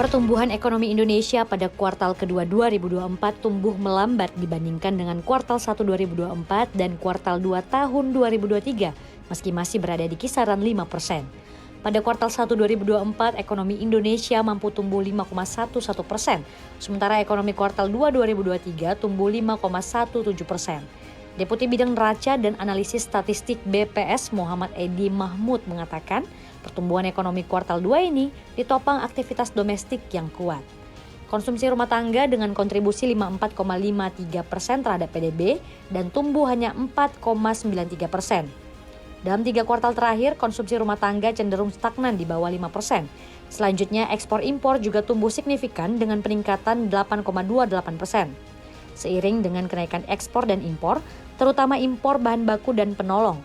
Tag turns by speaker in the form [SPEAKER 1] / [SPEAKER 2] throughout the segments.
[SPEAKER 1] Pertumbuhan ekonomi Indonesia pada kuartal kedua 2024 tumbuh melambat dibandingkan dengan kuartal 1 2024 dan kuartal 2 tahun 2023, meski masih berada di kisaran 5%. Pada kuartal 1 2024, ekonomi Indonesia mampu tumbuh 5,11%, sementara ekonomi kuartal 2 2023 tumbuh 5,17%. Deputi Bidang Neraca dan Analisis Statistik BPS Muhammad Edi Mahmud mengatakan, pertumbuhan ekonomi kuartal 2 ini ditopang aktivitas domestik yang kuat. Konsumsi rumah tangga dengan kontribusi 54,53% terhadap PDB dan tumbuh hanya 4,93%. Dalam 3 kuartal terakhir, konsumsi rumah tangga cenderung stagnan di bawah 5%. Selanjutnya, ekspor-impor juga tumbuh signifikan dengan peningkatan 8,28%. Seiring dengan kenaikan ekspor dan impor, terutama impor bahan baku dan penolong.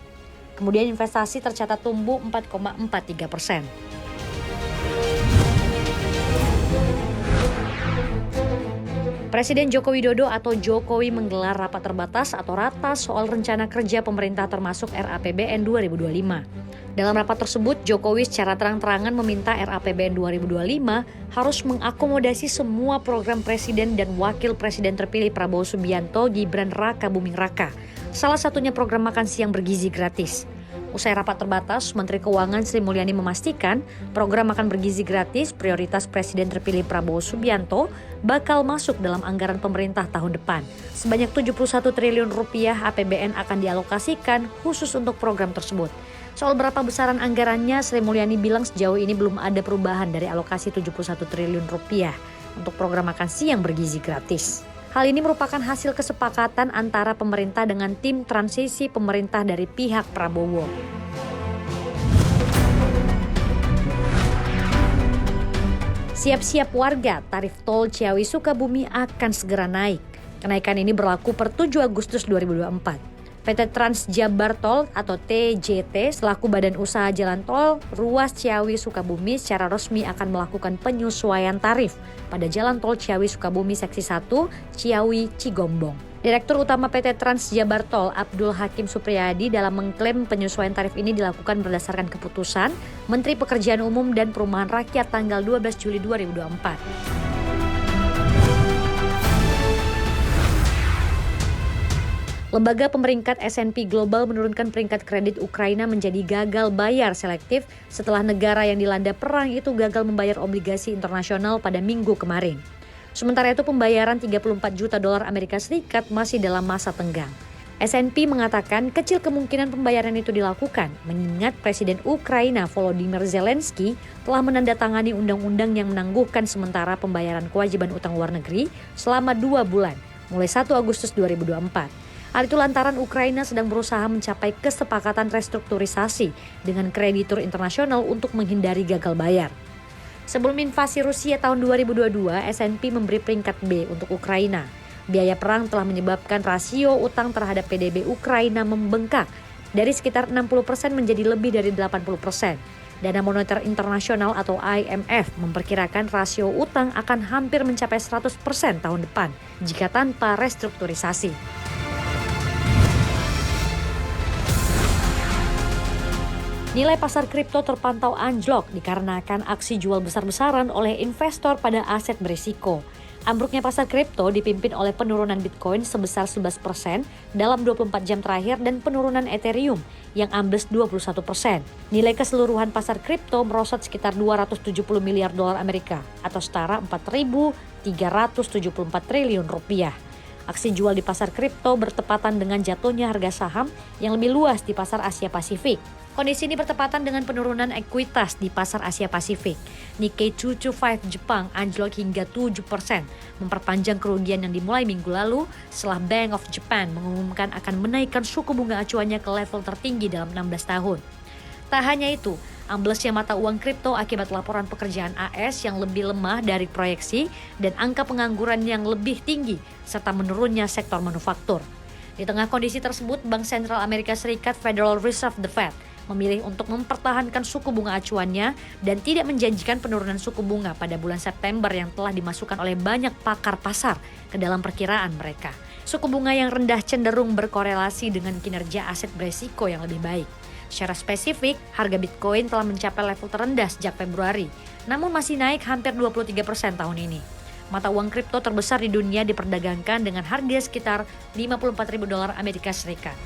[SPEAKER 1] Kemudian investasi tercatat tumbuh 4,43%. Presiden Joko Widodo atau Jokowi menggelar rapat terbatas atau ratas soal rencana kerja pemerintah termasuk RAPBN 2025. Dalam rapat tersebut, Jokowi secara terang-terangan meminta RAPBN 2025 harus mengakomodasi semua program Presiden dan Wakil Presiden terpilih Prabowo Subianto Gibran Raka Buming Raka. Salah satunya program makan siang bergizi gratis. Usai rapat terbatas, Menteri Keuangan Sri Mulyani memastikan program makan bergizi gratis prioritas Presiden terpilih Prabowo Subianto bakal masuk dalam anggaran pemerintah tahun depan. Sebanyak 71 triliun rupiah APBN akan dialokasikan khusus untuk program tersebut. Soal berapa besaran anggarannya, Sri Mulyani bilang sejauh ini belum ada perubahan dari alokasi 71 triliun rupiah untuk program makan siang bergizi gratis. Hal ini merupakan hasil kesepakatan antara pemerintah dengan tim transisi pemerintah dari pihak Prabowo. Siap-siap warga, tarif tol Ciawi Sukabumi akan segera naik. Kenaikan ini berlaku per 7 Agustus 2024. PT Trans Jabar Tol atau TJT selaku badan usaha jalan tol ruas Ciawi Sukabumi secara resmi akan melakukan penyesuaian tarif pada jalan tol Ciawi Sukabumi seksi 1 Ciawi Cigombong. Direktur Utama PT Trans Jabar Tol Abdul Hakim Supriyadi dalam mengklaim penyesuaian tarif ini dilakukan berdasarkan keputusan Menteri Pekerjaan Umum dan Perumahan Rakyat tanggal 12 Juli 2024. Lembaga pemeringkat S&P Global menurunkan peringkat kredit Ukraina menjadi gagal bayar selektif setelah negara yang dilanda perang itu gagal membayar obligasi internasional pada Minggu kemarin. Sementara itu pembayaran 34 juta dolar Amerika Serikat masih dalam masa tenggang. S&P mengatakan kecil kemungkinan pembayaran itu dilakukan mengingat Presiden Ukraina Volodymyr Zelensky telah menandatangani undang-undang yang menangguhkan sementara pembayaran kewajiban utang luar negeri selama 2 bulan, mulai 1 Agustus 2024. Hal itu lantaran Ukraina sedang berusaha mencapai kesepakatan restrukturisasi dengan kreditur internasional untuk menghindari gagal bayar. Sebelum invasi Rusia tahun 2022, S&P memberi peringkat B untuk Ukraina. Biaya perang telah menyebabkan rasio utang terhadap PDB Ukraina membengkak dari sekitar 60% menjadi lebih dari 80%. Dana Moneter Internasional atau IMF memperkirakan rasio utang akan hampir mencapai 100% tahun depan jika tanpa restrukturisasi. Nilai pasar kripto terpantau anjlok dikarenakan aksi jual besar-besaran oleh investor pada aset berisiko. Ambruknya pasar kripto dipimpin oleh penurunan Bitcoin sebesar 11% dalam 24 jam terakhir dan penurunan Ethereum yang ambles 21%. Nilai keseluruhan pasar kripto merosot sekitar 270 miliar dolar Amerika atau setara 4.374 triliun rupiah. Aksi jual di pasar kripto bertepatan dengan jatuhnya harga saham yang lebih luas di pasar Asia Pasifik. Kondisi ini bertepatan dengan penurunan ekuitas di pasar Asia Pasifik. Nikkei 225 Jepang anjlok hingga 7%, memperpanjang kerugian yang dimulai minggu lalu setelah Bank of Japan mengumumkan akan menaikkan suku bunga acuannya ke level tertinggi dalam 16 tahun. Tak hanya itu, amblesnya mata uang kripto akibat laporan pekerjaan AS yang lebih lemah dari proyeksi dan angka pengangguran yang lebih tinggi serta menurunnya sektor manufaktur. Di tengah kondisi tersebut, Bank Sentral Amerika Serikat Federal Reserve the Fed memilih untuk mempertahankan suku bunga acuannya dan tidak menjanjikan penurunan suku bunga pada bulan September yang telah dimasukkan oleh banyak pakar pasar ke dalam perkiraan mereka. Suku bunga yang rendah cenderung berkorelasi dengan kinerja aset beresiko yang lebih baik. Secara spesifik, harga Bitcoin telah mencapai level terendah sejak Februari, namun masih naik hampir 23% tahun ini. Mata uang kripto terbesar di dunia diperdagangkan dengan harga sekitar $54.000 Amerika Serikat.